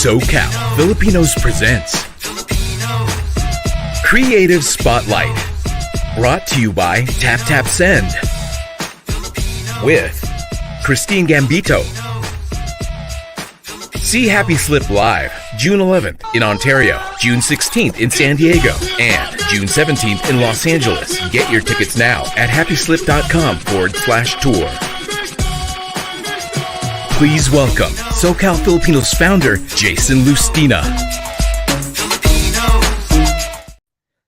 SoCal Filipinos presents Creative Spotlight, brought to you by Tap Tap Send with Christine Gambito. See HappySlip live June 11th in Ontario, June 16th in San Diego, and June 17th in Los Angeles. Get your tickets now at HappySlip.com/tour. Please welcome SoCal Filipinos founder, Jason Lustina.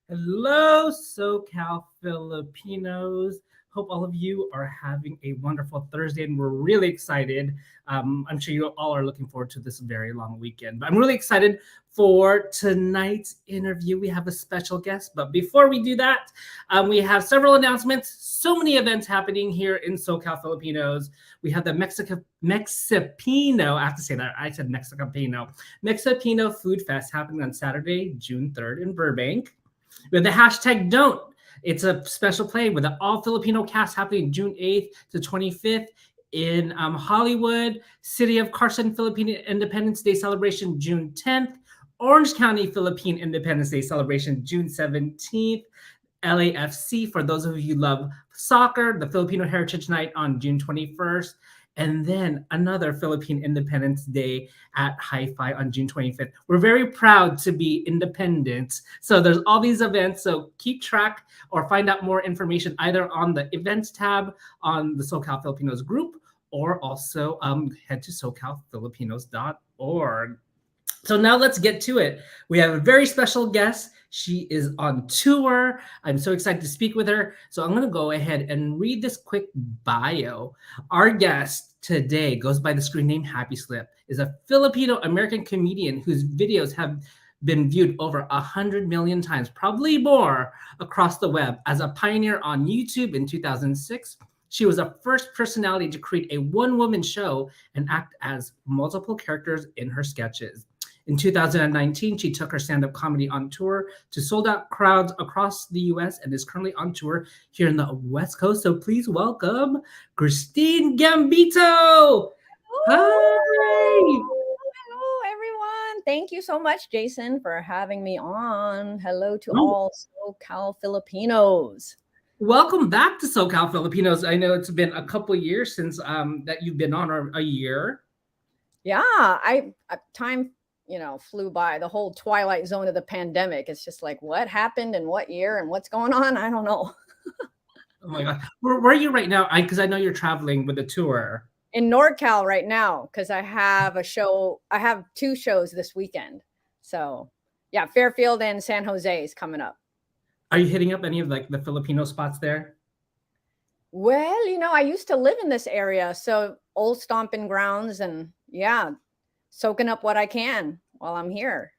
Hello, SoCal Filipinos. Hope all of you are having a wonderful Thursday, and we're really excited. I'm sure you all are looking forward to this very long weekend, but I'm really excited for tonight's interview. We have a special guest, but before we do that, we have several announcements. So many events happening here in SoCal Filipinos. We have the Mexipino, I have to say that, I said Mexipino Food Fest happening on Saturday, June 3rd in Burbank. We have the hashtag Don't. It's a special play with an all-Filipino cast happening June 8th to 25th in Hollywood. City of Carson Philippine Independence Day celebration June 10th. Orange County Philippine Independence Day celebration June 17th. LAFC, for those of you who love soccer, the Filipino Heritage Night on June 21st. And then another Philippine Independence Day at Hi-Fi on June 25th. We're very proud to be independent. So there's all these events. So keep track or find out more information either on the events tab on the SoCal Filipinos group, or also head to socalfilipinos.org. So now let's get to it. We have a very special guest. She is on tour. I'm so excited to speak with her. So I'm going to go ahead and read this quick bio. Our guest today goes by the screen name HappySlip, is a Filipino-American comedian whose videos have been viewed over 100 million times, probably more, across the web. As a pioneer on YouTube in 2006, she was the first personality to create a one-woman show and act as multiple characters in her sketches. In 2019, she took her stand-up comedy on tour to sold-out crowds across the U.S. and is currently on tour here in the West Coast. So please welcome Christine Gambito. Hi. Hello, everyone. Thank you so much, Jason, for having me on. Hello to all SoCal Filipinos. Welcome back to SoCal Filipinos. I know it's been a couple years since that you've been on, or a year. Yeah, time flew by. The whole twilight zone of the pandemic. It's just like, what happened and what year and what's going on? I don't know. Oh my God. Where are you right now? Because I know you're traveling with a tour. In NorCal right now, because I have a show. I have 2 shows this weekend. So yeah, Fairfield and San Jose is coming up. Are you hitting up any of the Filipino spots there? Well, I used to live in this area. So old stomping grounds, and yeah, soaking up what I can while I'm here.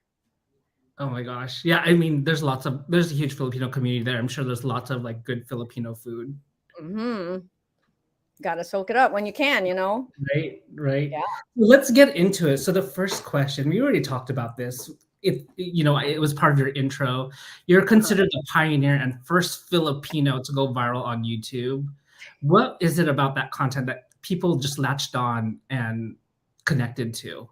Oh my gosh. Yeah, I mean, there's a huge Filipino community there. I'm sure there's lots of good Filipino food. Mm-hmm. Got to soak it up when you can, Right. Yeah. Let's get into it. So the first question, we already talked about this. It was part of your intro. You're considered the pioneer and first Filipino to go viral on YouTube. What is it about that content that people just latched on and connected to?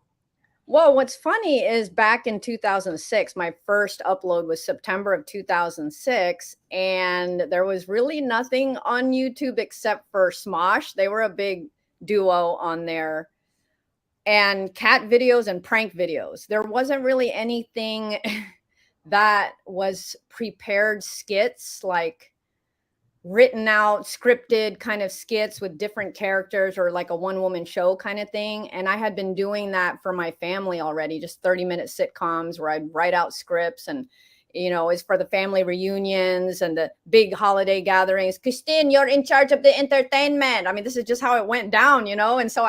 Well, what's funny is back in 2006, my first upload was September of 2006, and there was really nothing on YouTube except for Smosh. They were a big duo on there, and cat videos and prank videos. There wasn't really anything that was prepared skits, like written out, scripted kind of skits with different characters, or like a one-woman show kind of thing. And I had been doing that for my family already, just 30-minute sitcoms where I'd write out scripts, and it's for the family reunions and the big holiday gatherings. Christine, you're in charge of the entertainment. I mean, this is just how it went down, And so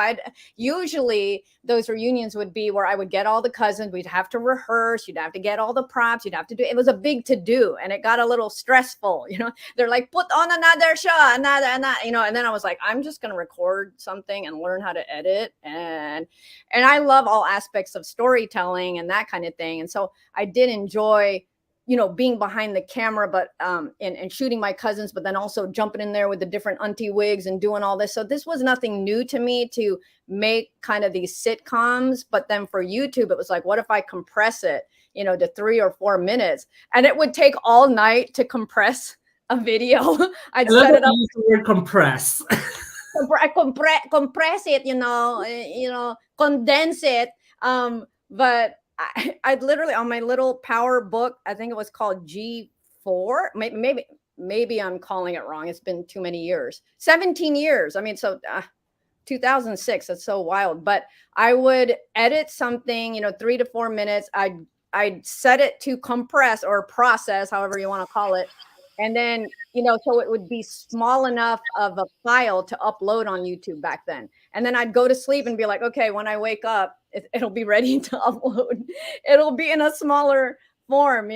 usually those reunions would be where I would get all the cousins. We'd have to rehearse. You'd have to get all the props. You'd have to do. It was a big to do, and it got a little stressful. They're like, put on another show, another. And then I was like, I'm just going to record something and learn how to edit. And I love all aspects of storytelling and that kind of thing. And so I did enjoy being behind the camera, but and shooting my cousins, but then also jumping in there with the different auntie wigs and doing all this. So this was nothing new to me to make kind of these sitcoms. But then for YouTube, it was like, what if I compress it, to 3 or 4 minutes? And it would take all night to compress a video. I'd set it up. Use the word compress. Compress it, condense it. But I'd literally on my little power book, I think it was called G4. Maybe I'm calling it wrong. It's been too many years. 17 years. I mean, so 2006. That's so wild. But I would edit something, 3 to 4 minutes. I'd set it to compress or process, however you want to call it. And then, so it would be small enough of a file to upload on YouTube back then. And then I'd go to sleep and be like, okay, when I wake up, it'll be ready to upload. It'll be in a smaller form,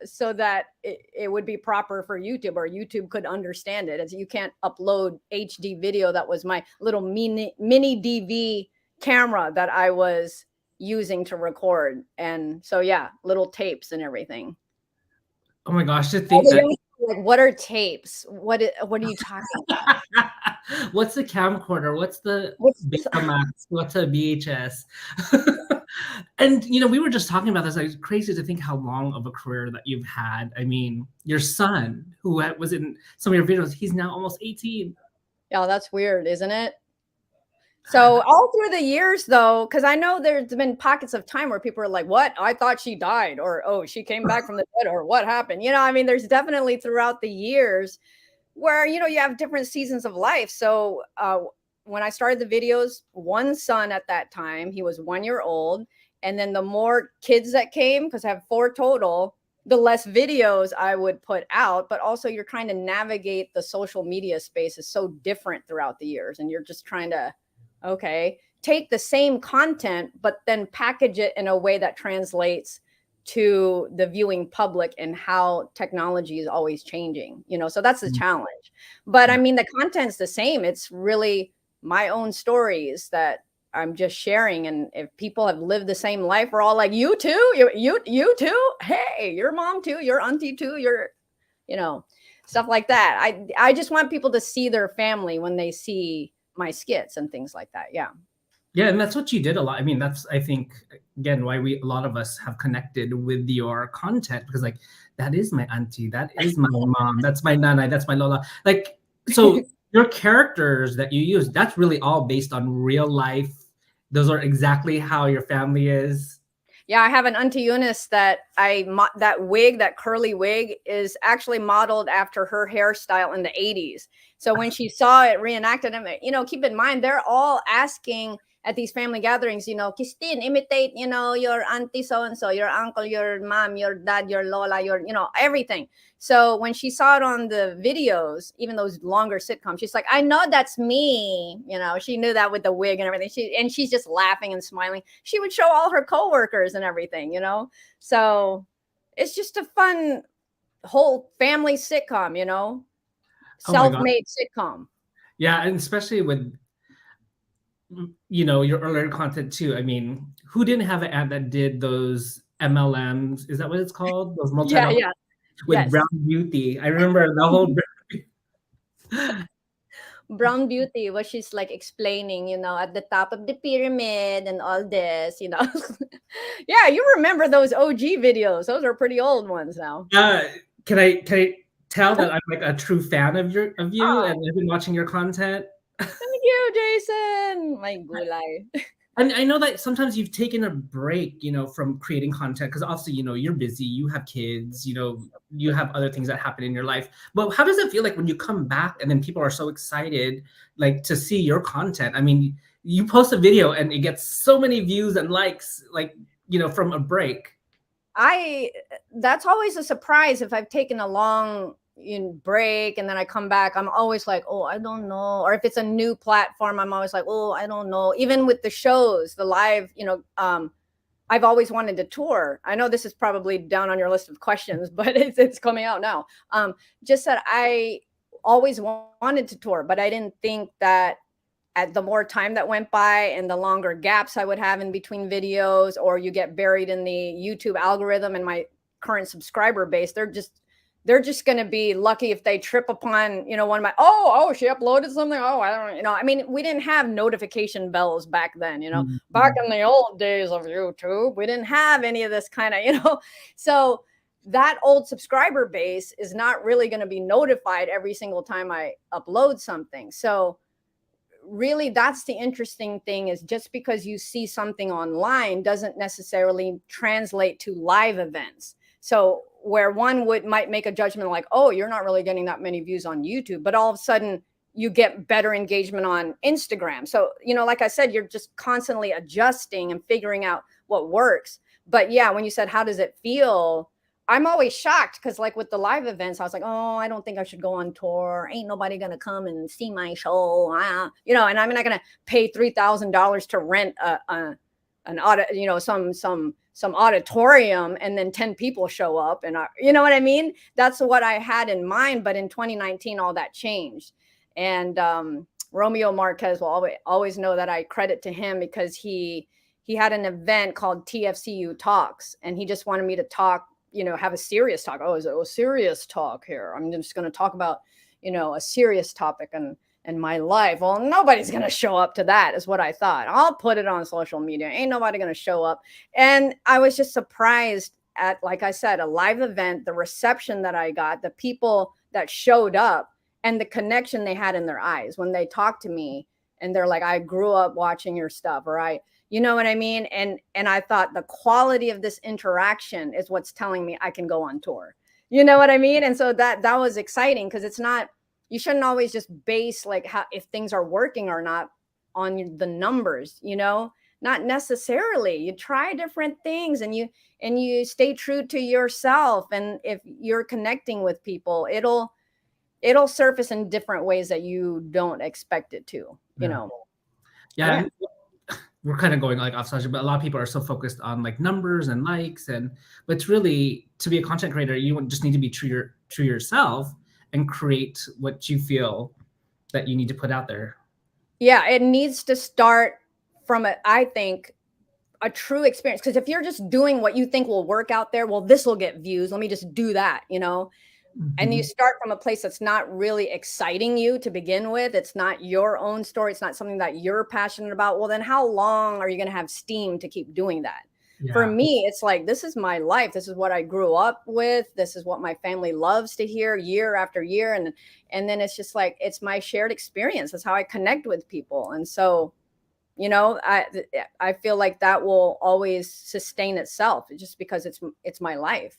so that it would be proper for YouTube, or YouTube could understand it. As you can't upload HD video. That was my little mini DV camera that I was using to record. And so, yeah, little tapes and everything. Oh my gosh, to think that. Like, what are tapes? What are you talking about? What's the camcorder? What's Betamax? What's a VHS? And we were just talking about this. It's crazy to think how long of a career that you've had. I mean, your son, who was in some of your videos, he's now almost 18. Yeah, that's weird, isn't it? So all through the years, though, because I know there's been pockets of time where people are like, what? I thought she died, or, oh, she came back from the dead, or what happened? I mean, there's definitely throughout the years where, you have different seasons of life. So when I started the videos, one son at that time, he was 1 year old. And then the more kids that came, because I have 4 total, the less videos I would put out. But also you're trying to navigate the social media space is so different throughout the years. And you're just trying to, take the same content, but then package it in a way that translates to the viewing public and how technology is always changing, so that's the challenge. But I mean, the content's the same. It's really my own stories that I'm just sharing. And if people have lived the same life, we're all like, you too, you too. Hey, your mom too, your auntie too, your, stuff like that. I just want people to see their family when they see my skits and things like that. Yeah. Yeah. And that's what you did a lot. I mean, that's, I think, again, why a lot of us have connected with your content, because like, that is my auntie, that is my mom, that's my nana, that's my lola. Like, so your characters that you use, that's really all based on real life. Those are exactly how your family is. Yeah, I have an Auntie Eunice that that curly wig is actually modeled after her hairstyle in the 80s. So when she saw it reenacted, keep in mind, they're all asking at these family gatherings, Christine, imitate, your auntie so-and-so, your uncle, your mom, your dad, your lola, your, everything. So when she saw it on the videos, even those longer sitcoms, she's like, I know that's me. She knew that with the wig and everything. She's just laughing and smiling. She would show all her coworkers and everything, So it's just a fun whole family sitcom, self-made sitcom. Yeah, and especially with your earlier content too. I mean, who didn't have an ad that did those MLMs? Is that what it's called? Those multi with Brown Beauty. I remember the whole Brown Beauty, where she's like explaining, at the top of the pyramid and all this, Yeah, you remember those OG videos? Those are pretty old ones now. Can I tell that I'm like a true fan of you, and I've been watching your content? Thank you, Jason. My gulay. And I know that sometimes you've taken a break, from creating content, because obviously, you're busy, you have kids, you have other things that happen in your life. But how does it feel like when you come back and then people are so excited, like, to see your content? I mean, you post a video and it gets so many views and likes, like, from a break. That's always a surprise if I've taken a long break and then I come back. I'm always like, oh, I don't know. Or if it's a new platform, I'm always like, oh, I don't know. Even with the shows, the live, I've always wanted to tour. I know this is probably down on your list of questions, but it's coming out now. Just that I always wanted to tour, but I didn't think that at the more time that went by and the longer gaps I would have in between videos, or you get buried in the YouTube algorithm and my current subscriber base, they're just going to be lucky if they trip upon, one of my, oh, she uploaded something. Oh, I don't, I mean, we didn't have notification bells back then, back in the old days of YouTube, we didn't have any of this kind of, so that old subscriber base is not really going to be notified every single time I upload something. So really, that's the interesting thing, is just because you see something online doesn't necessarily translate to live events. So where one might make a judgment like, oh, you're not really getting that many views on YouTube, but all of a sudden you get better engagement on Instagram. So, like I said, you're just constantly adjusting and figuring out what works. But yeah, when you said, how does it feel? I'm always shocked because like with the live events, I was like, oh, I don't think I should go on tour. Ain't nobody going to come and see my show. And I'm not going to pay $3,000 to rent an auto, some auditorium and then 10 people show up and you know what I mean? That's what I had in mind. But in 2019, all that changed. And Romeo Marquez will always know that I credit to him because he had an event called TFCU Talks, and he just wanted me to talk, have a serious talk. Oh, is it a serious talk here? I'm just going to talk about, a serious topic and my life. Well, nobody's going to show up to that, is what I thought. I'll put it on social media. Ain't nobody going to show up. And I was just surprised at, like I said, a live event, the reception that I got, the people that showed up, and the connection they had in their eyes when they talked to me. And they're like, I grew up watching your stuff, or you know what I mean? And I thought the quality of this interaction is what's telling me I can go on tour. You know what I mean? And so that was exciting, because it's not, you shouldn't always just base like how, if things are working or not on the numbers, not necessarily. You try different things and you stay true to yourself. And if you're connecting with people, it'll surface in different ways that you don't expect it to, Yeah. Yeah. We're kind of going like off subject, but a lot of people are so focused on like numbers and likes, but it's really, to be a content creator, you just need to be true yourself and create what you feel that you need to put out there. Yeah, it needs to start from I think, a true experience. Because if you're just doing what you think will work out there, well, this will get views, let me just do that, And you start from a place that's not really exciting you to begin with. It's not your own story. It's not something that you're passionate about. Well, then how long are you going to have steam to keep doing that? Yeah. For me, it's like, this is my life. This is what I grew up with. This is what my family loves to hear year after year. And then it's just like, it's my shared experience. That's how I connect with people. And so, I feel like that will always sustain itself just because it's my life,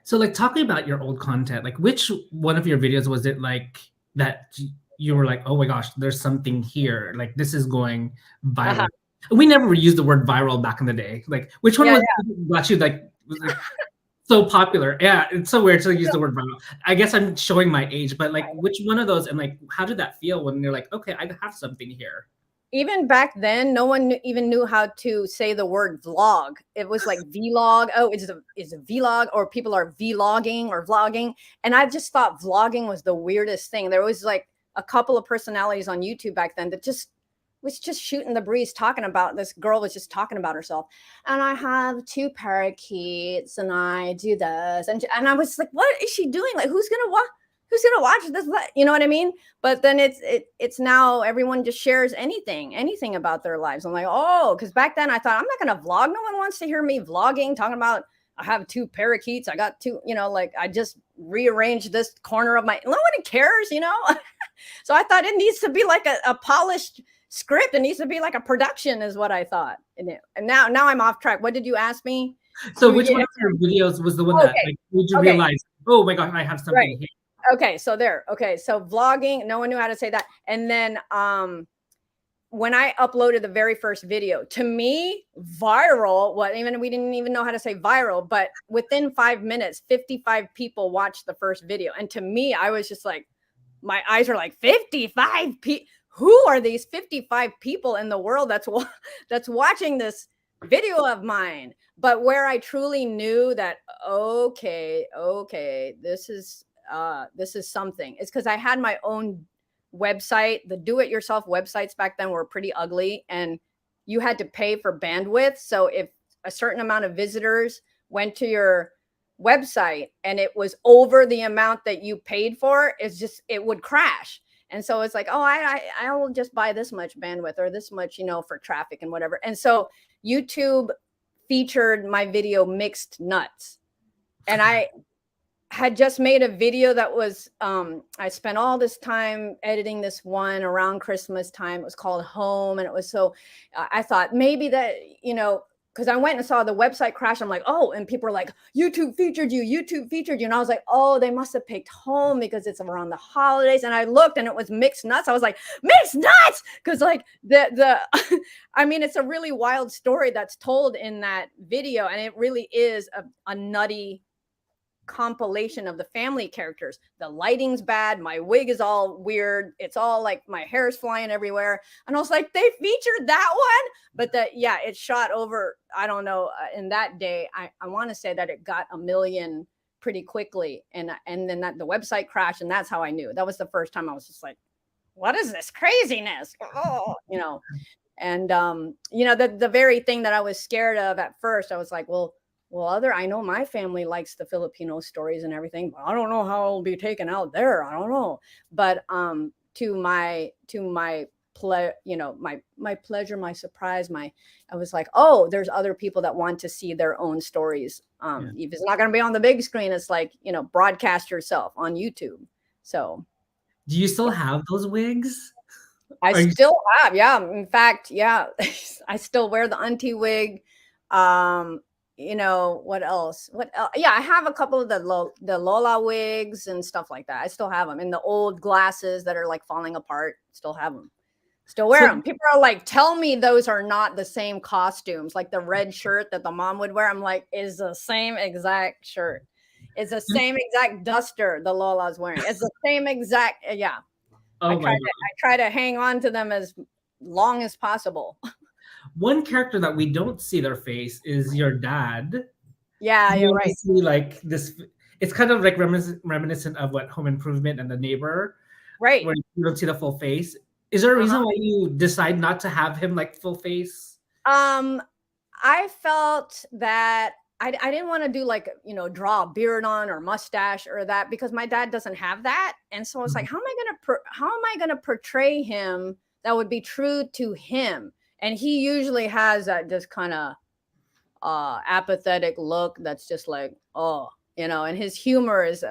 So like talking about your old content, like which one of your videos was it like that you were like, oh my gosh, there's something here. Like this is going viral. Uh-huh. We never used the word viral back in the day. Like which one was you like so popular? Yeah, it's so weird to use the word viral. I guess I'm showing my age, but like which one of those, and like how did that feel when you're like, okay, I have something here? Even back then, no one even knew how to say the word vlog. It was like vlog. Oh, it's a vlog, or people are vlogging or vlogging. And I just thought vlogging was the weirdest thing. There was like a couple of personalities on YouTube back then that was just shooting the breeze, talking about, this girl was just talking about herself. And I have 2 parakeets and I do this. And I was like, what is she doing? Like, who's going to watch this? You know what I mean? But then it's now everyone just shares anything about their lives. I'm like, oh, because back then I thought, I'm not going to vlog. No one wants to hear me vlogging, talking about I have 2 parakeets. I got 2, like I just rearranged this corner of my, no one cares, So I thought it needs to be like a polished script. It needs to be like a production is what I thought. And now I'm off track. What did you ask me? So which one of your videos was the one that like, made you realize, oh my God, I have something here? Okay, so vlogging, no one knew how to say that. And then when I uploaded the very first video, to me, viral, we didn't even know how to say viral, but within 5 minutes, 55 people watched the first video. And to me, I was just like, my eyes were like, 55 people? Who are these 55 people in the world that's watching this video of mine? But where I truly knew that, okay, this is something, it's because I had my own website. The do-it-yourself websites back then were pretty ugly, and you had to pay for bandwidth. So if a certain amount of visitors went to your website and it was over the amount that you paid for, it would crash. And so it's like, oh, I will just buy this much bandwidth or this much, for traffic and whatever. And so YouTube featured my video Mixed Nuts. And I had just made a video that was, I spent all this time editing this one around Christmas time. It was called Home. And it was I thought maybe that, because I went and saw the website crash. I'm like, oh, and people are like, YouTube featured you. And I was like, oh, they must have picked Home because it's around the holidays. And I looked and it was Mixed Nuts. I was like, Mixed Nuts! Because like I mean, it's a really wild story that's told in that video. And it really is a nutty compilation of the family characters. The lighting's bad, my wig is all weird, it's all like my hair's flying everywhere, and I was like, they featured that one. But it shot over, I don't know, in that day I want to say that it got 1 million pretty quickly, and then the website crashed, and that's how I knew. That was the first time I was just like, what is this craziness? And the very thing that I was scared of at first, I was like, well, I know my family likes the Filipino stories and everything, but I don't know how it'll be taken out there. I don't know. But to my pleasure, my surprise, I was like, oh, there's other people that want to see their own stories. If it's not going to be on the big screen, it's like, broadcast yourself on YouTube. So do you still have those wigs? I still have. Yeah. In fact, yeah, I still wear the auntie wig. What else? Yeah, I have a couple of the Lola wigs and stuff like that. I still have them. And the old glasses that are like falling apart, still have them. Still wear them. People are like, tell me those are not the same costumes. Like the red shirt that the mom would wear. I'm like, is the same exact shirt. It's the same exact duster the Lola's wearing. It's the same exact, yeah. Oh, I try to hang on to them as long as possible. One character that we don't see their face is your dad. Yeah, you're right. See like this, it's kind of like reminiscent of what Home Improvement and The Neighbor, right? Where you don't see the full face. Is there a reason why you decide not to have him like full face? I felt that I didn't want to do like, draw a beard on or mustache or that, because my dad doesn't have that. And so I was like, how am I going to portray him that would be true to him? And he usually has that just kind of apathetic look that's just like, and his humor is,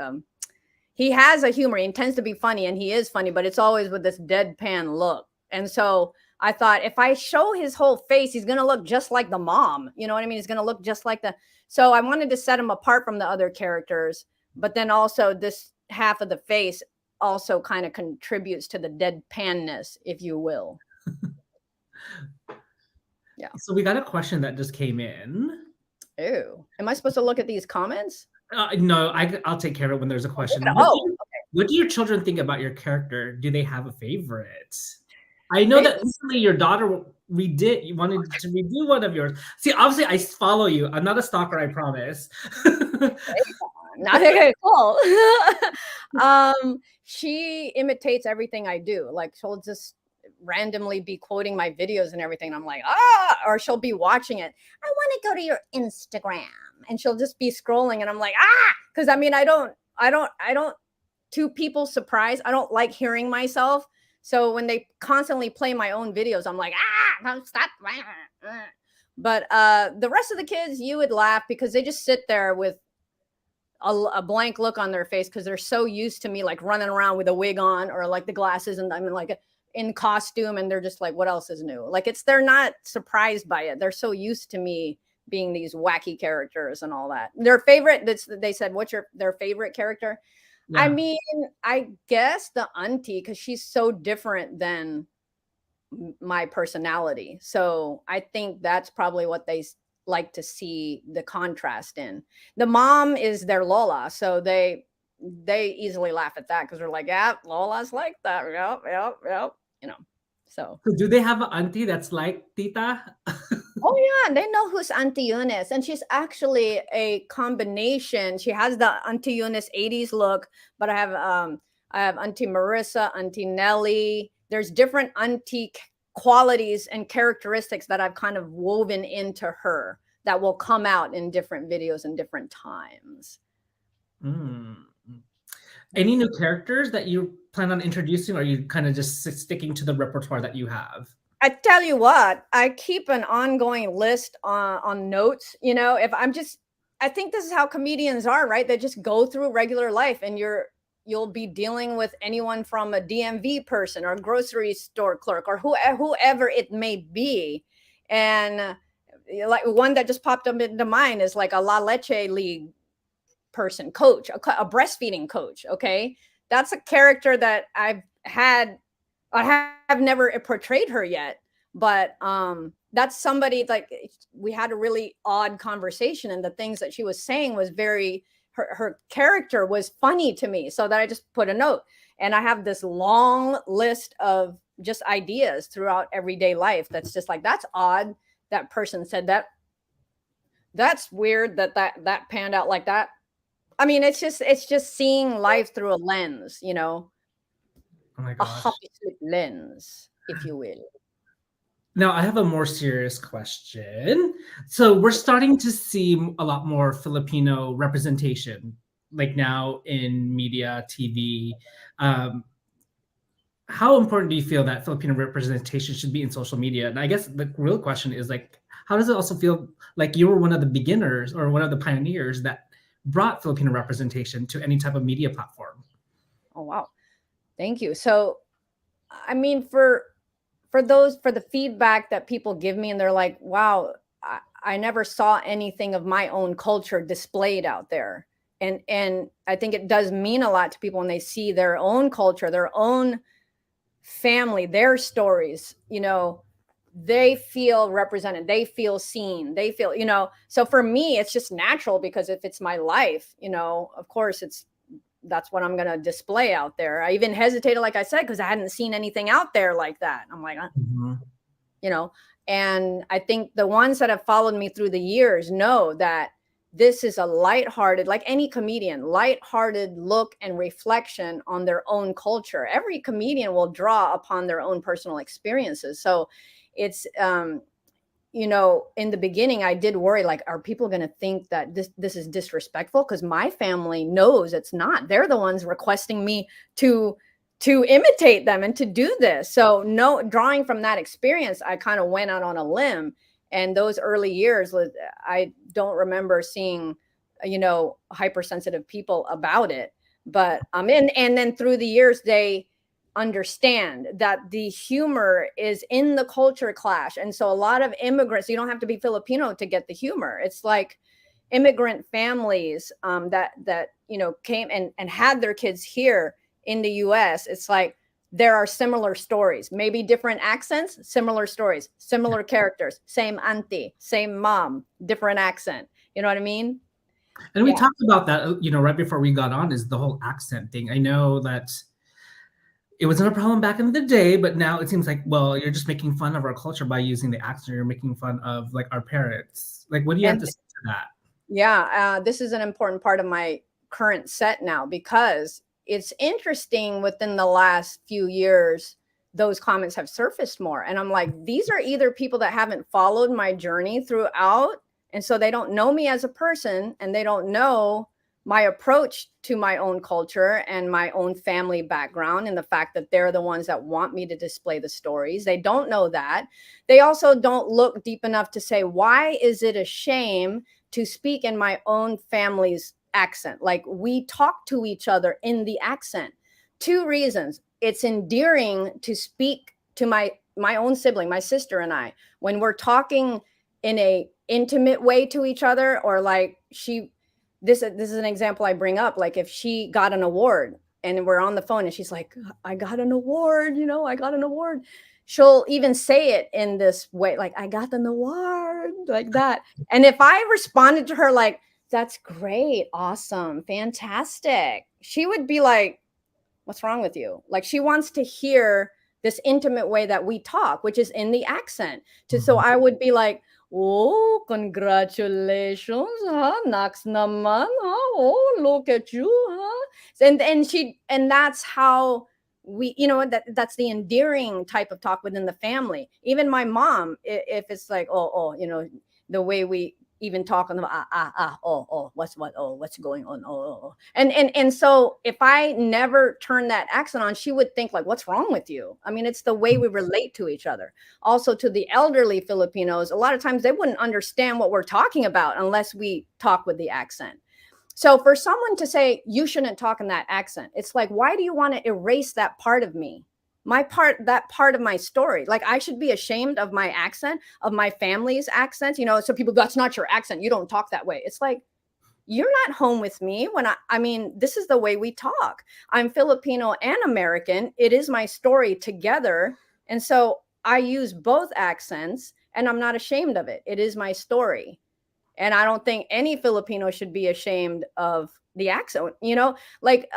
he has a humor. He tends to be funny, and he is funny, but it's always with this deadpan look. And so I thought, if I show his whole face, he's going to look just like the mom. You know what I mean? He's going to look just like so I wanted to set him apart from the other characters, but then also this half of the face also kind of contributes to the deadpanness, if you will. Yeah. So we got a question that just came in. Ew. Am I supposed to look at these comments? No, I'll take care of it when there's a question. What do your children think about your character? Do they have a favorite? I know that recently your daughter wanted to redo one of yours. See, obviously I follow you. I'm not a stalker, I promise. Not okay, cool. She imitates everything I do. Like, she'll just randomly be quoting my videos and everything. I'm like, or she'll be watching it. I want to go to your Instagram, and she'll just be scrolling, and I'm like, because I mean, I don't. To people's surprise, I don't like hearing myself. So when they constantly play my own videos, I'm like, stop. But the rest of the kids, you would laugh because they just sit there with a blank look on their face because they're so used to me like running around with a wig on or like the glasses, and I'm like in costume, and they're just like, what else is new? Like they're not surprised by it. They're so used to me being these wacky characters and all that. Their favorite, they said, what's their favorite character? Yeah. I mean, I guess the auntie, because she's so different than my personality. So I think that's probably what they like to see the contrast in. The mom is their Lola, so they easily laugh at that because they're like, yeah, Lola's like that. Yep. So do they have an auntie that's like Tita? Oh yeah, they know who's Auntie Eunice, and she's actually a combination. She has the Auntie Eunice 80s look, but I have Auntie Marissa, Auntie Nellie. There's different auntie qualities and characteristics that I've kind of woven into her that will come out in different videos and different times. Mm. Any new characters that you plan on introducing, or are you kind of just sticking to the repertoire that you have? I tell you what, I keep an ongoing list on notes. You know, if I'm just, I think this is how comedians are, right? They just go through regular life, and you'll be dealing with anyone from a DMV person or a grocery store clerk or whoever it may be. And like one that just popped up into mind is like a La Leche League person, coach, a breastfeeding coach. Okay. That's a character that I have never portrayed her yet, but that's somebody like we had a really odd conversation, and the things that she was saying was her character was funny to me, so that I just put a note. And I have this long list of just ideas throughout everyday life that's just like, that's odd, that person said that, that's weird that panned out like that. I mean, it's just seeing life through a lens, you know, Oh my a gosh. HappySlip lens, if you will. Now, I have a more serious question. So we're starting to see a lot more Filipino representation, like now in media, TV. How important do you feel that Filipino representation should be in social media? And I guess the real question is like, how does it also feel like you were one of the beginners or one of the pioneers that brought Filipino representation to any type of media platform? Oh, wow. Thank you. So, I mean, for the feedback that people give me, and they're like, wow, I never saw anything of my own culture displayed out there. And I think it does mean a lot to people when they see their own culture, their own family, their stories, you know, they feel represented, they feel seen, they feel, you know. So for me, it's just natural, because if it's my life, you know, of course that's what I'm going to display out there. I even hesitated, like I said, because I hadn't seen anything out there like that. I'm like, you know, and I think the ones that have followed me through the years know that this is a lighthearted, like any comedian, lighthearted look and reflection on their own culture. Every comedian will draw upon their own personal experiences. So it's, you know, in the beginning, I did worry, like, are people going to think that this is disrespectful? Because my family knows it's not. They're the ones requesting me to imitate them and to do this. So no, drawing from that experience, I kind of went out on a limb. And those early years, I don't remember seeing, you know, hypersensitive people about it. But and then through the years, they understand that the humor is in the culture clash. And so a lot of immigrants, you don't have to be Filipino to get the humor. It's like immigrant families that you know came and had their kids here in the US. It's like there are similar stories, maybe different accents, similar stories, similar characters, same auntie, same mom, different accent. You know what I mean? And we talked about that, you know, right before we got on, is the whole accent thing. I know that it wasn't a problem back in the day, but now it seems like, well, you're just making fun of our culture by using the accent. You're making fun of like our parents. Like, what do you have to say to that? Yeah, this is an important part of my current set now, because it's interesting, within the last few years, those comments have surfaced more. And I'm like, these are either people that haven't followed my journey throughout, and so they don't know me as a person, and they don't know my approach to my own culture and my own family background, and the fact that they're the ones that want me to display the stories. They don't know that. They also don't look deep enough to say, why is it a shame to speak in my own family's accent? Like, we talk to each other in the accent. Two reasons. It's endearing to speak to my own sibling, my sister and I, when we're talking in a intimate way to each other, or like this is an example I bring up. Like, if she got an award and we're on the phone and she's like, I got an award, you know, I got an award. She'll even say it in this way, like, I got an award, like that. And if I responded to her like, that's great, awesome, fantastic, she would be like, what's wrong with you? Like, she wants to hear this intimate way that we talk, which is in the accent. So I would be like, oh, congratulations, huh? Naks naman, huh? Oh, look at you, huh? And that's how we, you know, that's the endearing type of talk within the family. Even my mom, if it's like, oh, you know, the way we even talk on the what's going on, and so if I never turn that accent on, she would think like, what's wrong with you? I mean, it's the way we relate to each other. Also, to the elderly Filipinos, a lot of times they wouldn't understand what we're talking about unless we talk with the accent. So for someone to say you shouldn't talk in that accent, it's like, why do you want to erase that part of me? That part of my story. Like, I should be ashamed of my accent, of my family's accent, so people, that's not your accent, you don't talk that way. It's like, you're not home with me when I mean, this is the way we talk. I'm Filipino and American. It is my story together. And so I use both accents and I'm not ashamed of it. It is my story. And I don't think any Filipino should be ashamed of the accent, like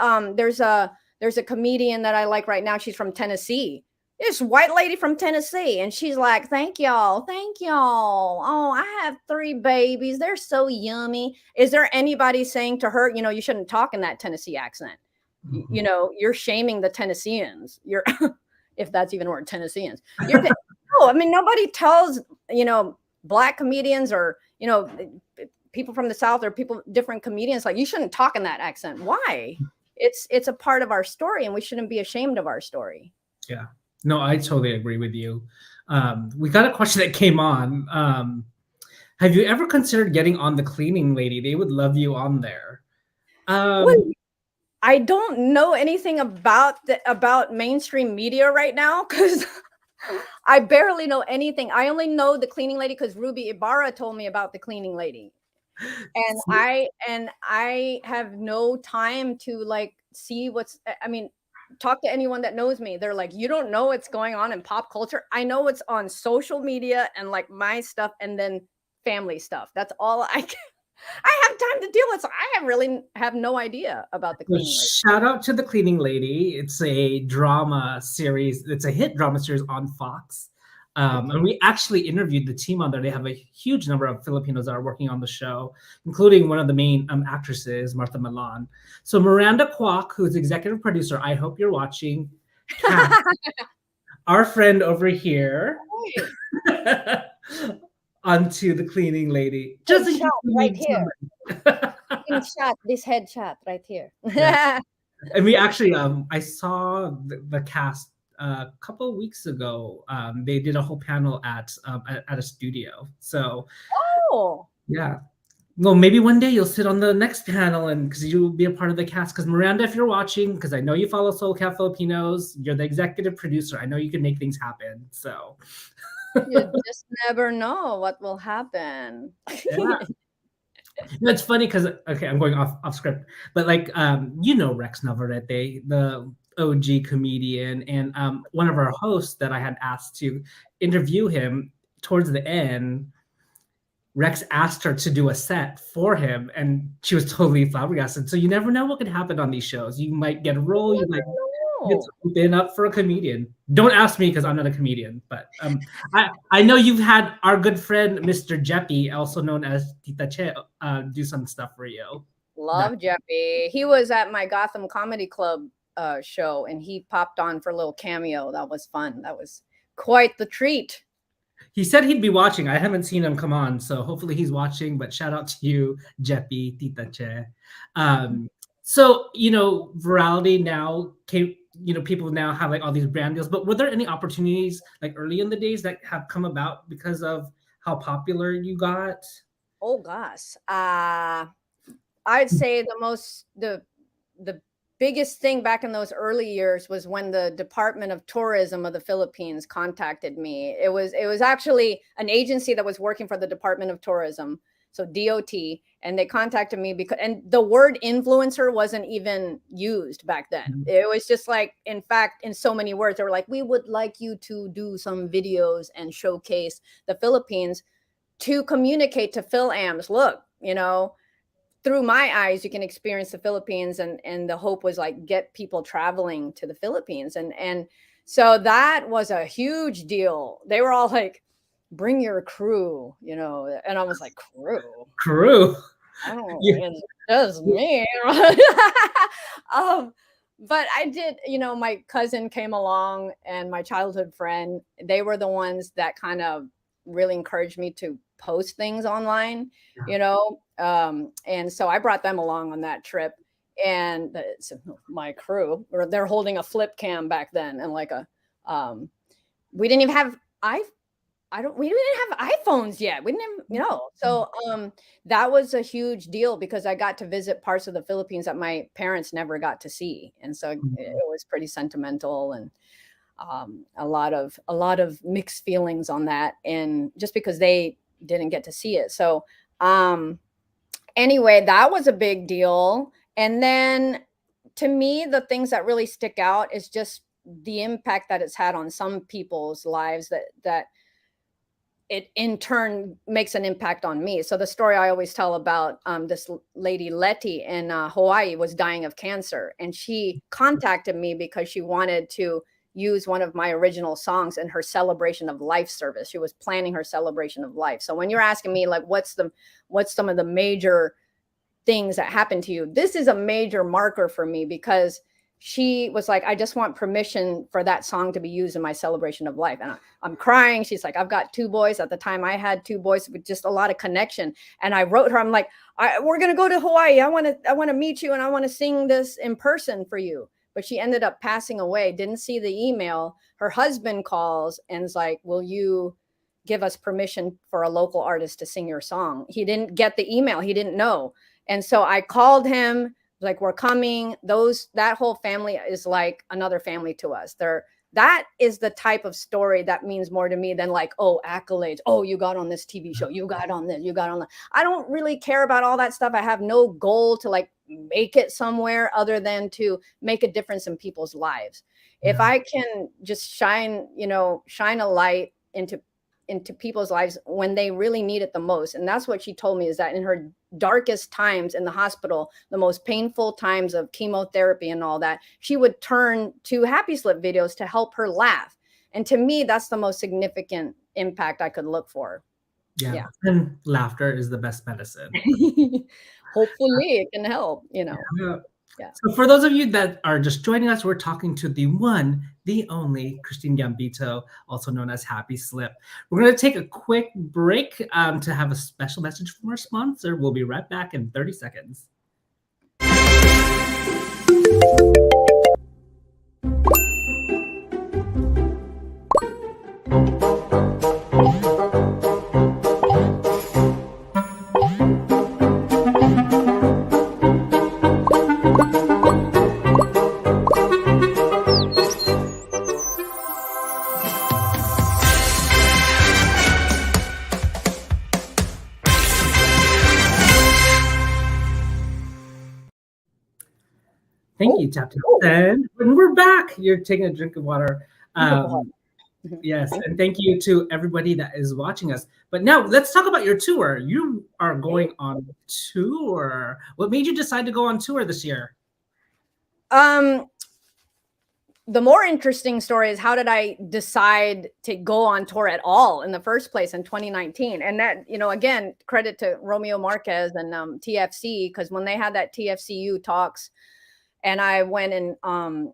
there's a comedian that I like right now. She's from Tennessee. This white lady from Tennessee. And she's like, thank y'all. Thank y'all. Oh, I have 3 babies. They're so yummy. Is there anybody saying to her, you shouldn't talk in that Tennessee accent? Mm-hmm. You're shaming the Tennesseans. You're, if that's even a word, Tennesseans. No, I mean, nobody tells, Black comedians or, people from the South or different comedians, like, you shouldn't talk in that accent. Why? It's a part of our story and we shouldn't be ashamed of our story. Yeah, no, I totally agree with you. We got a question that came on. Have you ever considered getting on The Cleaning Lady? They would love you on there. Well, I don't know anything about mainstream media right now because I barely know anything. I only know The Cleaning Lady because Ruby Ibarra told me about The Cleaning Lady. And I have no time to like see talk to anyone that knows me. They're like, you don't know what's going on in pop culture. I know what's on social media and like my stuff and then family stuff. That's all I have time to deal with. So I really have no idea about The Cleaning Lady. Shout out to The Cleaning Lady. It's a drama series. It's a hit drama series on Fox. And we actually interviewed the team on there. They have a huge number of Filipinos that are working on the show, including one of the main actresses, Martha Milan. So Miranda Kwok, who's executive producer, I hope you're watching. Our friend over here onto The Cleaning Lady. Just right here. This headshot right here. Yeah. And we actually, I saw the cast a couple of weeks ago. They did a whole panel at a studio. So, yeah. Well, maybe one day you'll sit on the next panel and because you'll be a part of the cast. Because Miranda, if you're watching, because I know you follow SoCal Filipinos, you're the executive producer. I know you can make things happen. So you just never know what will happen. Yeah. It's funny because I'm going off script, but like Rex Navarrete, the OG comedian, and one of our hosts that I had asked to interview him towards the end, Rex asked her to do a set for him, and she was totally flabbergasted. So you never know what could happen on these shows. You might get a role, you might get open up for a comedian. Don't ask me because I'm not a comedian, but I know you've had our good friend Mr. Jeppy, also known as Tita Che, do some stuff for you. Love Jeppy. He was at my Gotham Comedy Club show, and he popped on for a little cameo. That was fun. That was quite the treat. He said he'd be watching. I haven't seen him come on, so hopefully he's watching. But shout out to you, Jeppy, Tita Che. So virality now came. People now have like all these brand deals. But were there any opportunities like early in the days that have come about because of how popular you got? Oh gosh, I'd say the biggest thing back in those early years was when the Department of Tourism of the Philippines contacted me. It was actually an agency that was working for the Department of Tourism, so DOT, and they contacted me and the word influencer wasn't even used back then. Mm-hmm. It was just like, in fact, in so many words, they were like, we would like you to do some videos and showcase the Philippines to communicate to Phil-Ams. Look, through my eyes, you can experience the Philippines, and the hope was like get people traveling to the Philippines. And so that was a huge deal. They were all like, bring your crew, and I was like, crew. Oh, yeah. It's just me. But I did, my cousin came along and my childhood friend, they were the ones that kind of really encouraged me to post things online, Yeah. and so I brought them along on that trip, and it's my crew, or they're holding a flip cam back then, and like um, we didn't even have we didn't have iPhones yet. We didn't even. So that was a huge deal because I got to visit parts of the Philippines that my parents never got to see. And so it was pretty sentimental, and a lot of mixed feelings on that. And just because they didn't get to see it. So anyway, that was a big deal. And then to me, the things that really stick out is just the impact that it's had on some people's lives that it in turn makes an impact on me. So the story I always tell about this lady Letty in Hawaii was dying of cancer, and she contacted me because she wanted to use one of my original songs in her celebration of life service. She was planning her celebration of life. So when you're asking me like what's some of the major things that happened to you, this is a major marker for me because she was like, I just want permission for that song to be used in my celebration of life. And I'm crying. She's like, I've got 2 boys. At the time I had 2 boys with just a lot of connection. And I wrote her, I'm like, we're going to go to Hawaii. I want to meet you. And I want to sing this in person for you. But she ended up passing away. Didn't see the email. Her husband calls and is like, will you give us permission for a local artist to sing your song? He didn't get the email. He didn't know. And so I called him, like, we're coming. That whole family is like another family to us. That is the type of story that means more to me than like, oh, accolades. Oh, you got on this TV show. You got on this. You got on that. I don't really care about all that stuff. I have no goal to like make it somewhere other than to make a difference in people's lives. Yeah. If I can just shine a light into people's lives when they really need it the most. And that's what she told me, is that in her darkest times in the hospital, the most painful times of chemotherapy and all that, she would turn to HappySlip videos to help her laugh. And to me, that's the most significant impact I could look for. Yeah. And laughter is the best medicine. Hopefully it can help, Yeah. So for those of you that are just joining us, we're talking to the one, the only Christine Gambito, also known as HappySlip. We're going to take a quick break to have a special message from our sponsor. We'll be right back in 30 seconds. Thank you, Captain. And when we're back, you're taking a drink of water. Yes, and thank you to everybody that is watching us. But now let's talk about your tour. You are going on tour. What made you decide to go on tour this year? The more interesting story is, how did I decide to go on tour at all in the first place in 2019? And that, again, credit to Romeo Marquez and TFC, because when they had that TFCU talks, and I went and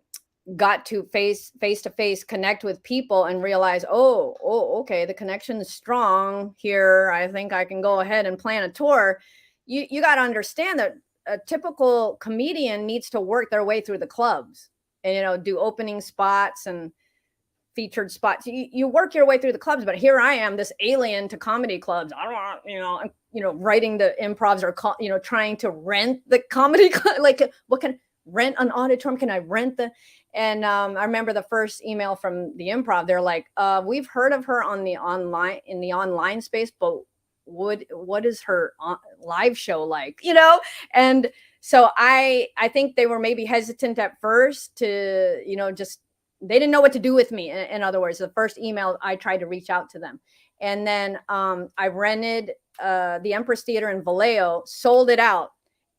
got to face to face connect with people and realize, oh, okay, the connection is strong here. I think I can go ahead and plan a tour. You got to understand that a typical comedian needs to work their way through the clubs and, do opening spots and featured spots. You work your way through the clubs, but here I am, this alien to comedy clubs. I don't want, writing the improvs or, trying to rent the comedy club. Like, what can rent an auditorium? Can I rent and I remember the first email from the Improv. They're like, we've heard of her in the online space, but what is her live show like? And so I think they were maybe hesitant at first to, just, they didn't know what to do with me. In other words, the first email, I tried to reach out to them. And then I rented the Empress Theater in Vallejo, sold it out.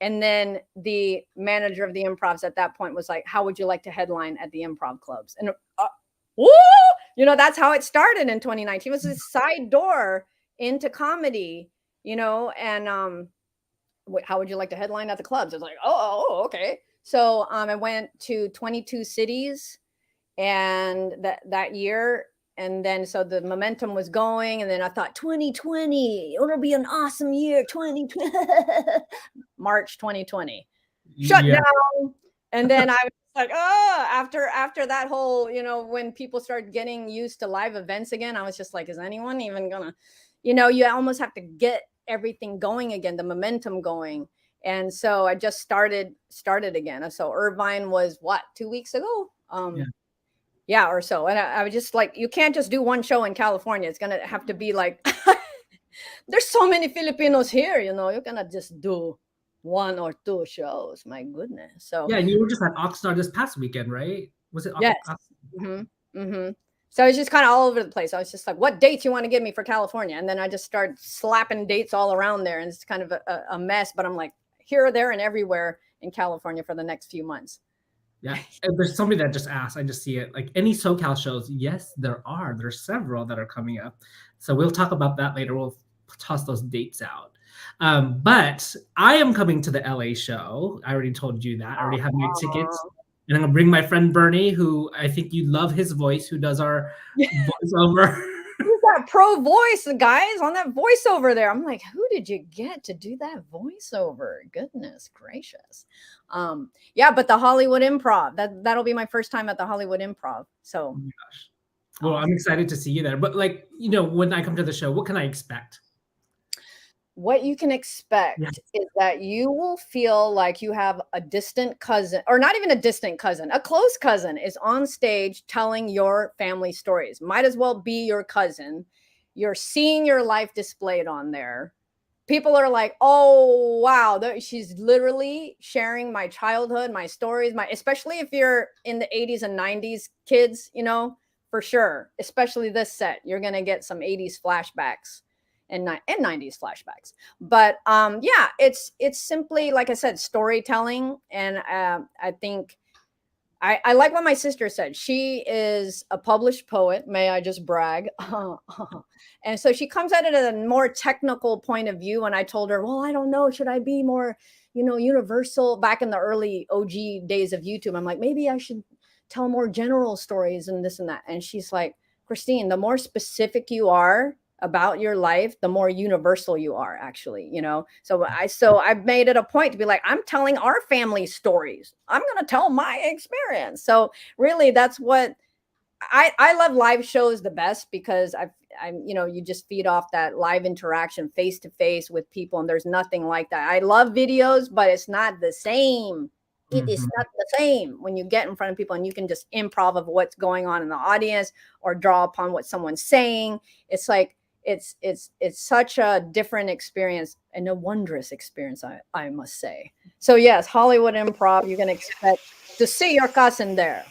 And then the manager of the Improvs at that point was like, how would you like to headline at the Improv clubs? And that's how it started in 2019. It was this side door into comedy, and how would you like to headline at the clubs? I was like, oh, okay. So I went to 22 cities, and that year And then so the momentum was going, and then I thought 2020, it'll be an awesome year. 2020, March 2020, shut Yeah. down. And then I was like, oh, after that whole, when people started getting used to live events again, I was just like, is anyone even gonna, you almost have to get everything going again, the momentum going. And so I just started again. So Irvine was what, 2 weeks ago? Yeah, or so. And I was just like, you can't just do one show in California. It's gonna have to be like, there's so many Filipinos here, you cannot just do 1 or 2 shows. My goodness. So Yeah, and you were just at Oxnard this past weekend, right? Was it? yes. So it's just kind of all over the place. I was just like, what dates you want to give me for California? And then I just started slapping dates all around there, and it's kind of a mess. But I'm like, here, there, and everywhere in California for the next few months. Yeah, and there's somebody that just asked. I just see it. Like any SoCal shows, yes, there are. There's several that are coming up. So we'll talk about that later. We'll toss those dates out. But I am coming to the LA show. I already told you that. I already have my tickets. And I'm going to bring my friend Bernie, who I think you love his voice, who does our voiceover. Who's that pro voice, guys, on that voiceover there? I'm like, who did you get to do that voiceover? Goodness gracious. Yeah, but the Hollywood Improv, that'll be my first time at the Hollywood Improv. So, oh my gosh. Well, I'm excited to see you there. But like, when I come to the show, what can I expect? What you can expect is that you will feel like you have a distant cousin, or not even a distant cousin, a close cousin is on stage telling your family stories. Might as well be your cousin. You're seeing your life displayed on there. People are like, oh, wow, she's literally sharing my childhood, my stories, especially if you're in the 80s and 90s kids, for sure. Especially this set, you're going to get some 80s flashbacks. And 90s flashbacks. But yeah, it's simply, like I said, storytelling. And I think I like what my sister said. She is a published poet. May I just brag? And so she comes at it at a more technical point of view. And I told her, well, I don't know. Should I be more, universal? Back in the early OG days of YouTube, I'm like, maybe I should tell more general stories and this and that. And she's like, Christine, the more specific you are about your life, the more universal you are, actually, So I've made it a point to be like, I'm telling our family stories. I'm going to tell my experience. So really, that's what I love live shows the best, because you just feed off that live interaction face to face with people. And there's nothing like that. I love videos, but it's not the same. It is not the same when you get in front of people and you can just improv of what's going on in the audience or draw upon what someone's saying. It's like, it's such a different experience and a wondrous experience, I must say. So yes, Hollywood Improv, you're going to expect to see your cousin there.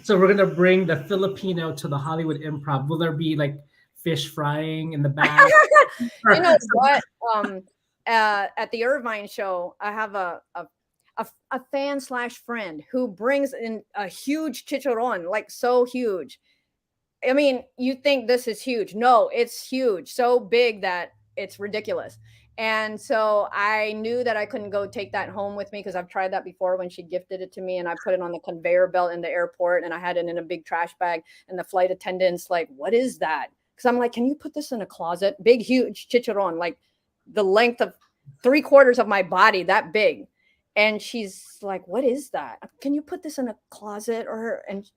So we're going to bring the Filipino to the Hollywood Improv. Will there be like fish frying in the back? You know what? At the Irvine show, I have a fan/friend who brings in a huge chicharron, like so huge. I mean, you think this is huge. No, it's huge. So big that it's ridiculous. And so I knew that I couldn't go take that home with me, because I've tried that before when she gifted it to me, and I put it on the conveyor belt in the airport, and I had it in a big trash bag, and the flight attendant's like, what is that? Because I'm like, can you put this in a closet? Big, huge chicharron, like the length of 3/4 of my body, that big. And she's like, what is that? Can you put this in a closet? And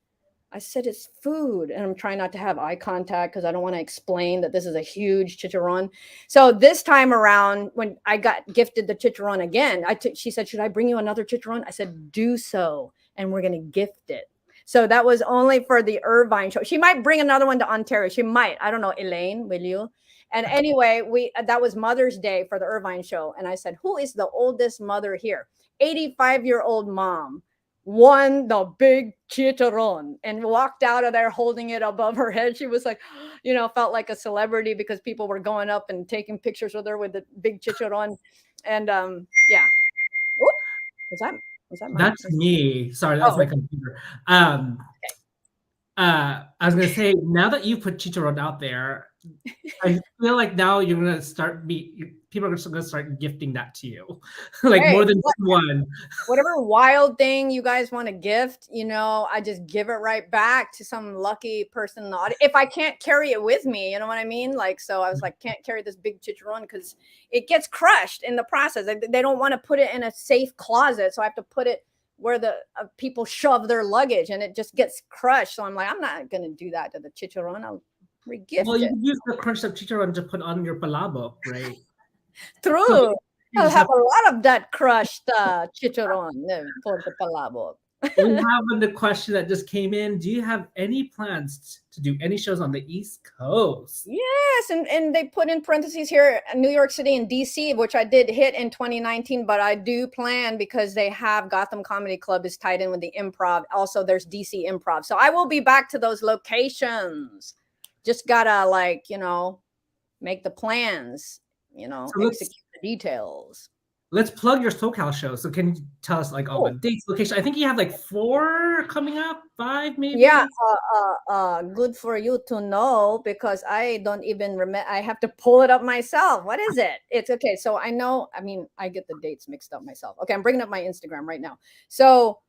I said, it's food. And I'm trying not to have eye contact because I don't want to explain that this is a huge chicharron. So this time around, when I got gifted the chicharron again, she said, should I bring you another chicharron? I said, do so. And we're going to gift it. So that was only for the Irvine show. She might bring another one to Ontario. She might. I don't know. Elaine, will you? And anyway, that was Mother's Day for the Irvine show. And I said, who is the oldest mother here? 85-year-old mom won the big chicharron and walked out of there holding it above her head. She was like, felt like a celebrity because people were going up and taking pictures with her with the big chicharron. And yeah. Oop, was that That's me. Sorry, that was my computer. I was gonna say, now that you put chicharron out there, I feel like now you're gonna start people are just going to start gifting that to you, like more than one. Whatever wild thing you guys want to gift, I just give it right back to some lucky person. If I can't carry it with me, you know what I mean? Like, so I was like, can't carry this big chicharron because it gets crushed in the process. They don't want to put it in a safe closet, so I have to put it where the people shove their luggage, and it just gets crushed. So I'm like, I'm not going to do that to the chicharron. I'll regift Well, you it. can use the crushed up chicharron to put on your palabok, right? True. So I'll have a lot of that crushed chicharron for the palabok. We have the question that just came in. Do you have any plans to do any shows on the East Coast? Yes, and they put in parentheses here, New York City and DC, which I did hit in 2019, but I do plan because they have Gotham Comedy Club is tied in with the Improv. Also, there's DC Improv. So I will be back to those locations. Just gotta make the plans, execute the details. Let's plug your SoCal show. So can you tell us like all the dates, location? I think you have like 4 coming up, 5 maybe. Yeah, good for you to know because I don't even remember. I have to pull it up myself. What is it? It's okay. So I know. I mean, I get the dates mixed up myself. Okay, I'm bringing up my Instagram right now. So,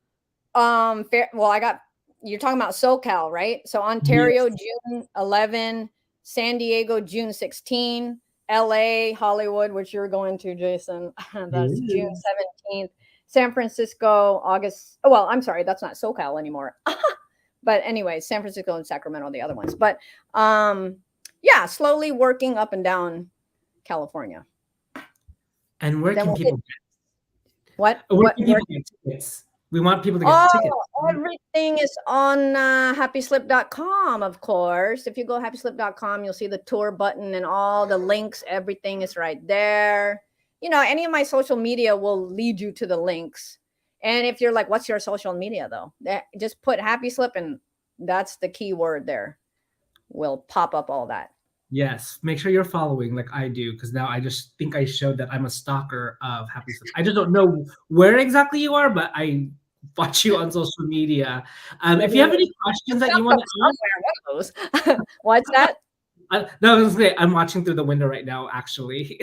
you're talking about SoCal, right? So Ontario, yes. June 11, San Diego, June 16. LA, Hollywood, which you're going to, Jason. That's June 17th. San Francisco, August. Oh, well, I'm sorry, that's not SoCal anymore. But anyway, San Francisco and Sacramento, the other ones. But slowly working up and down California. And where can people get? What? Where can people get tickets? We want people to get tickets. Everything is on HappySlip.com, of course. If you go HappySlip.com, you'll see the tour button and all the links. Everything is right there. Any of my social media will lead you to the links. And if you're like, what's your social media, though? Just put HappySlip, and that's the key word there. Will pop up all that. Yes. Make sure you're following like I do, because now I just think I showed that I'm a stalker of HappySlip. I just don't know where exactly you are, but I watch you on social media. If you have any questions that you want to ask, what's that? No, I was great. I'm watching through the window right now, actually,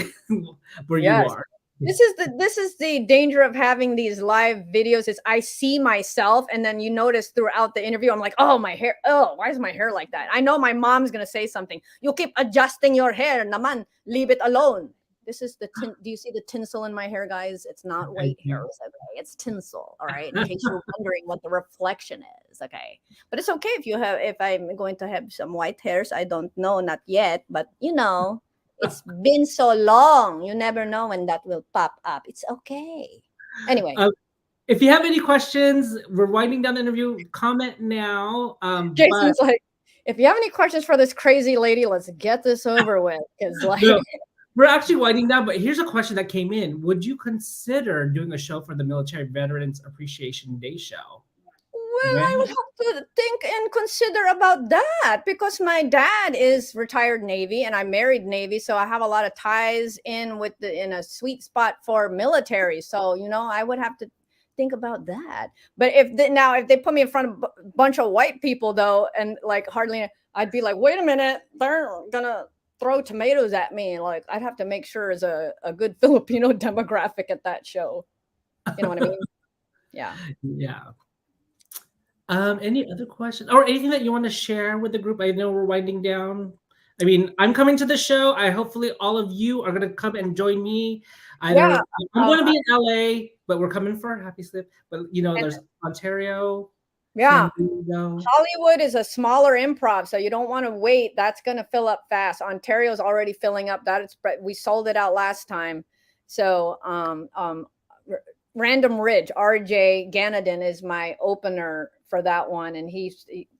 where you are. This is the danger of having these live videos is I see myself, and then you notice throughout the interview, I'm like, oh, my hair. Oh, why is my hair like that? I know my mom's going to say something. You keep adjusting your hair. Naman, leave it alone. This is do you see the tinsel in my hair, guys? It's not white hairs, okay? It's tinsel, all right? In case you're wondering what the reflection is, okay? But it's okay if I'm going to have some white hairs. I don't know, not yet, but it's been so long. You never know when that will pop up. It's okay. Anyway. If you have any questions, we're winding down the interview. Comment now. Jason's like, if you have any questions for this crazy lady, let's get this over with. Because we're actually winding down, but here's a question that came in. Would you consider doing a show for the Military Veterans Appreciation Day show? Well, I would have to think and consider about that because my dad is retired Navy and I married Navy. So I have a lot of ties in a sweet spot for military. So, I would have to think about that. But if they put me in front of a bunch of white people though, and like I'd be like, wait a minute, they're going to throw tomatoes at me. Like I'd have to make sure there's a good Filipino demographic at that show. You know what I mean? Yeah. Yeah. Any other questions or anything that you want to share with the group? I know we're winding down. I mean, I'm coming to the show. Hopefully all of you are going to come and join me. I'm going to be in LA, but we're coming for HappySlip. But there's Ontario. Yeah. Hollywood is a smaller improv, so you don't want to wait. That's going to fill up fast. Ontario's already filling up. We sold it out last time. So Random Ridge, RJ Ganadin is my opener for that one, and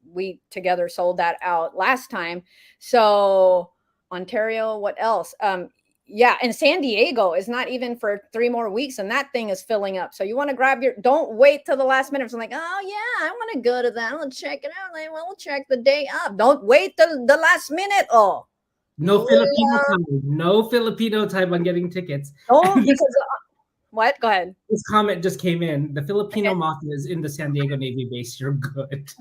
we together sold that out last time. So Ontario, what else? And San Diego is not even for 3 more weeks, and that thing is filling up. So you want to don't wait till the last minute. It's like, oh yeah, I want to go to that. I'll check it out. We'll check the day up. Don't wait till the last minute. Oh, no Filipino time. No Filipino time on getting tickets. Oh, because what? Go ahead. This comment just came in. The Filipino mafia is in the San Diego Navy base. You're good.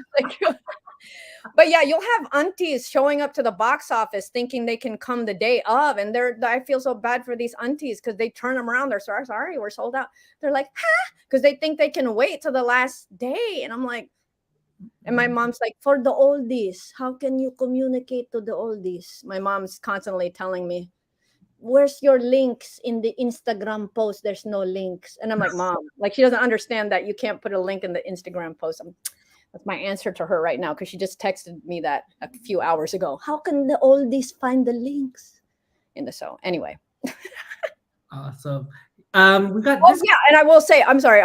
But yeah, you'll have aunties showing up to the box office thinking they can come the day of, and I feel so bad for these aunties because they turn them around. They're sorry, we're sold out. They're like, ha, because they think they can wait till the last day, and I'm like, and my mom's like, for the oldies, how can you communicate to the oldies? My mom's constantly telling me, where's your links in the Instagram post? There's no links. And I'm like, Mom, like she doesn't understand that you can't put a link in the Instagram post. That's my answer to her right now, because she just texted me that a few hours ago. How can the oldies find the links in the show? Anyway. Awesome. We got Oh this. yeah, and I will say, I'm sorry.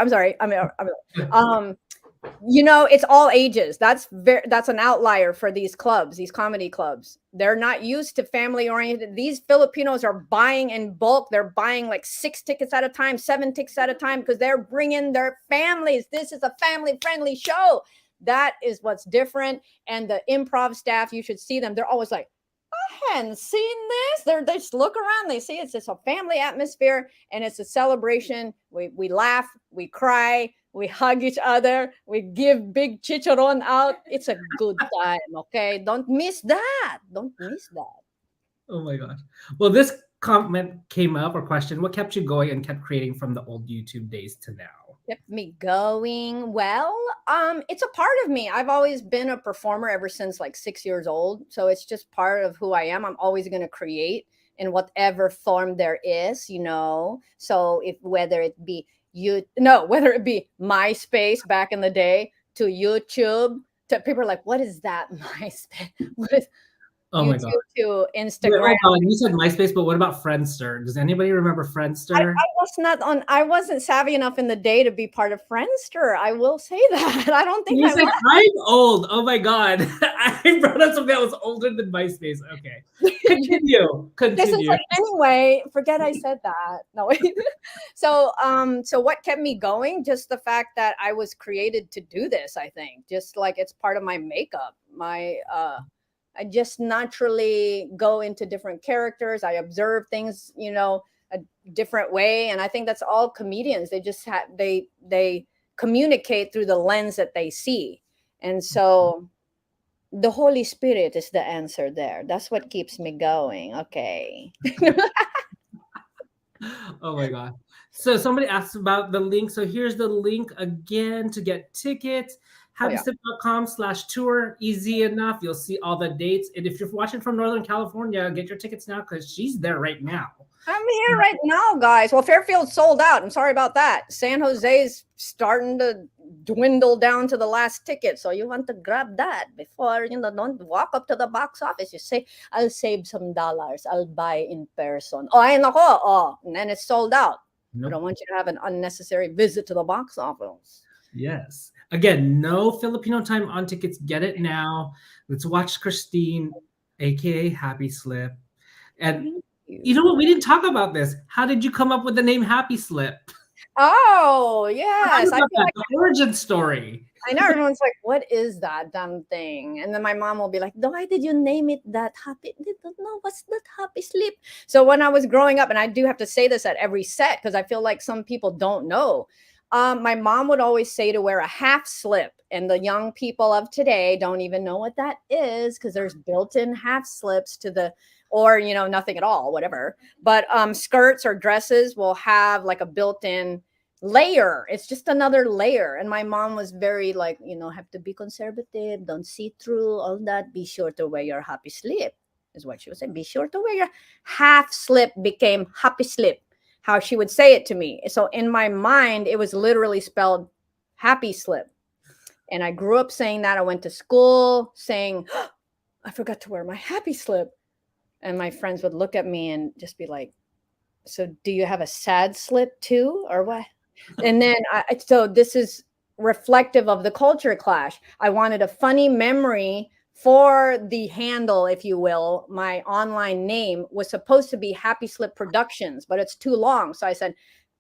You know, it's all ages. That's an outlier for these clubs, these comedy clubs. They're not used to family oriented. These Filipinos are buying in bulk. They're buying like 6 tickets at a time, 7 tickets at a time, because they're bringing their families. This is a family friendly show. That is what's different. And the improv staff, you should see them. They're always like, I hadn't seen this. They just look around. They see it's just a family atmosphere, and it's a celebration. We laugh, we cry, we hug each other, we give big chicharon out. It's a good time, okay? Don't miss that. Don't miss that. Oh my gosh. Well, this comment came up, or question, what kept you going and kept creating from the old YouTube days to now? Kept me going. Well, it's a part of me. I've always been a performer ever since like 6 years old. So it's just part of who I am. I'm always going to create in whatever form there is, you know. So whether it be MySpace back in the day to YouTube, to people are like, what is that MySpace? What is Oh my YouTube God. to Instagram? You said MySpace, but what about Friendster? Does anybody remember Friendster? I wasn't savvy enough in the day to be part of Friendster. I will say that. I don't think I'm old. Oh my God. I brought up something that was older than MySpace. Okay. Continue. This is like, anyway, forget I said that. No. So what kept me going? Just the fact that I was created to do this, I think. Just like it's part of my makeup. I just naturally go into different characters. I observe things, you know, a different way. And I think that's all comedians. They just they communicate through the lens that they see. And so the Holy Spirit is the answer there. That's what keeps me going. Okay. Oh my God. So somebody asked about the link. So here's the link again to get tickets. HappySlip.com/tour. Easy enough. You'll see all the dates. And if you're watching from Northern California, get your tickets now, because she's there right now. I'm here right now, guys. Well, Fairfield's sold out. I'm sorry about that. San Jose's starting to dwindle down to the last ticket. So you want to grab that before, you know, don't walk up to the box office. You say, I'll save some dollars. I'll buy in person. Oh, ay nako. Oh, and then it's sold out. Nope. I don't want you to have an unnecessary visit to the box office. Yes. Again, no Filipino time on tickets. Get it now. Let's watch Christine, aka HappySlip. And you know what? We didn't talk about this. How did you come up with the name HappySlip? Oh, yes. I feel like the origin story. I know everyone's like, what is that damn thing? And then my mom will be like, why did you name it that? No, what's that HappySlip? So when I was growing up, and I do have to say this at every set because I feel like some people don't know. My mom would always say to wear a half slip, and the young people of today don't even know what that is because there's built-in half slips or, you know, nothing at all, whatever. But skirts or dresses will have like a built-in layer. It's just another layer. And my mom was very like, you know, have to be conservative, don't see through all that. Be sure to wear your HappySlip, is what she would say. Be sure to wear your half slip became HappySlip. How she would say it to me. So in my mind, it was literally spelled HappySlip. And I grew up saying that. I went to school saying, oh, I forgot to wear my HappySlip. And my friends would look at me and just be like, so do you have a sad slip too, or what? And then, so this is reflective of the culture clash. I wanted a funny memory for the handle, if you will. My online name was supposed to be HappySlip Productions, but it's too long. So I said,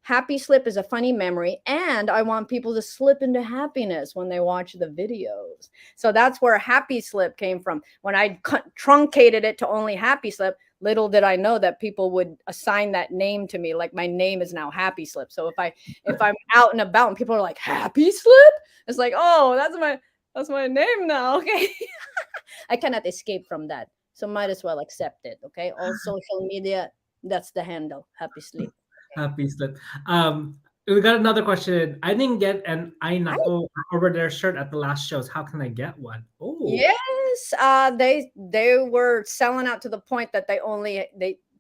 HappySlip is a funny memory, and I want people to slip into happiness when they watch the videos. So that's where HappySlip came from. When I truncated it to only HappySlip, little did I know that people would assign that name to me. Like my name is now HappySlip. So if I'm out and about and people are like, HappySlip? It's like, oh, that's my That's my name now. Okay. I cannot escape from that. So might as well accept it. Okay. All social media, that's the handle. HappySlip. HappySlip. We got another question. I didn't get an I Nako over their shirt at the last shows. How can I get one? Oh, Yes. They were selling out to the point that they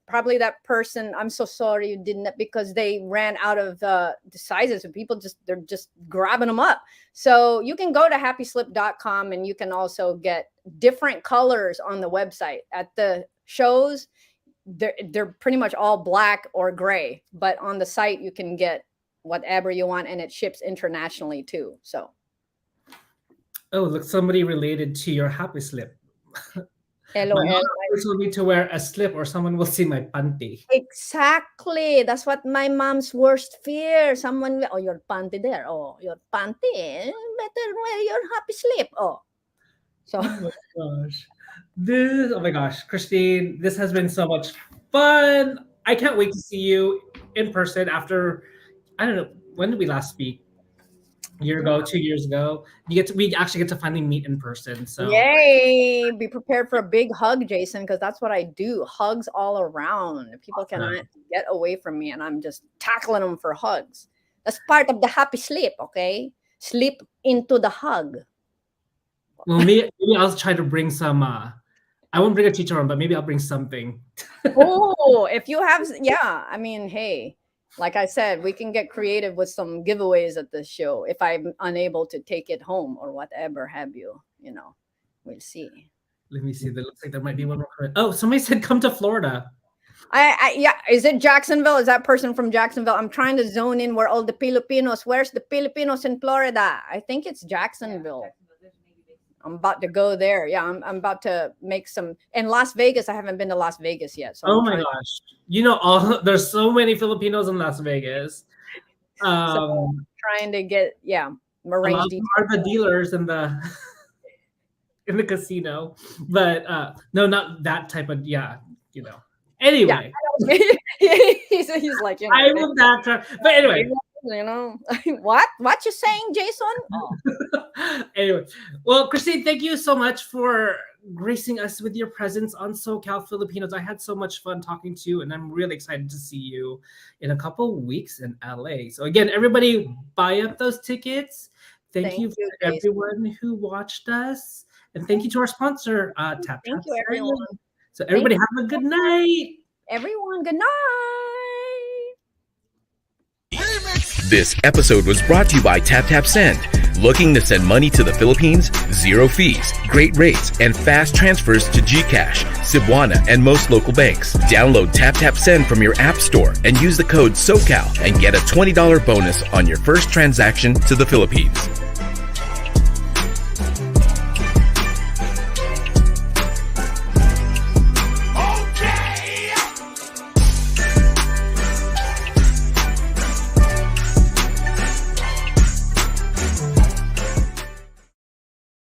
probably that person, I'm so sorry you didn't, because they ran out of the sizes, and people they're just grabbing them up. So you can go to happyslip.com, and you can also get different colors on the website. At the shows, they're pretty much all black or gray, but on the site you can get whatever you want, and it ships internationally too. So oh, look, somebody related to your HappySlip. LOL. My mom always told me to wear a slip, or someone will see my panty. Exactly. That's what my mom's worst fear. Someone, oh, your panty there. Oh, your panty. Better wear your HappySlip. Oh. So. Oh my gosh, Christine, this has been so much fun. I can't wait to see you in person after, I don't know, when did we last speak? A year ago, 2 years ago. We actually get to finally meet in person. So yay! Be prepared for a big hug, Jason, because that's what I do. Hugs all around. People cannot get away from me, and I'm just tackling them for hugs. That's part of the HappySlip, okay? Slip into the hug. Well, maybe I'll try to bring some. I won't bring a chicharron, but maybe I'll bring something. Oh, if you have, yeah. I mean, hey. Like I said, we can get creative with some giveaways at the show if I'm unable to take it home or whatever have you. We'll see. Let me see. That looks like there might be one more. Oh, somebody said come to Florida. Yeah. Is it Jacksonville? Is that person from Jacksonville? I'm trying to zone in where all the Filipinos. Where's the Filipinos in Florida? I think it's Jacksonville. I'm about to go there. Yeah, I'm about to make some. In Las Vegas, I haven't been to Las Vegas yet. So oh my gosh. There's so many Filipinos in Las Vegas. So trying to get, arrange are the dealers in the casino. But no, not that type of, Anyway. Yeah. he's like, I will backtrack. But anyway. What you saying, Jason? Oh. Anyway, well, Christine, thank you so much for gracing us with your presence on SoCal Filipinos. I had so much fun talking to you, and I'm really excited to see you in a couple weeks in LA. So again, everybody buy up those tickets. Thank you for everyone who watched us, and thank you to our sponsor, Tap. Thank you, everyone. So everybody have a good night. Everyone, good night. This episode was brought to you by TapTapSend. Looking to send money to the Philippines? 0 fees, great rates, and fast transfers to GCash, Cebuana, and most local banks. Download TapTapSend from your app store and use the code SoCal and get a $20 bonus on your first transaction to the Philippines.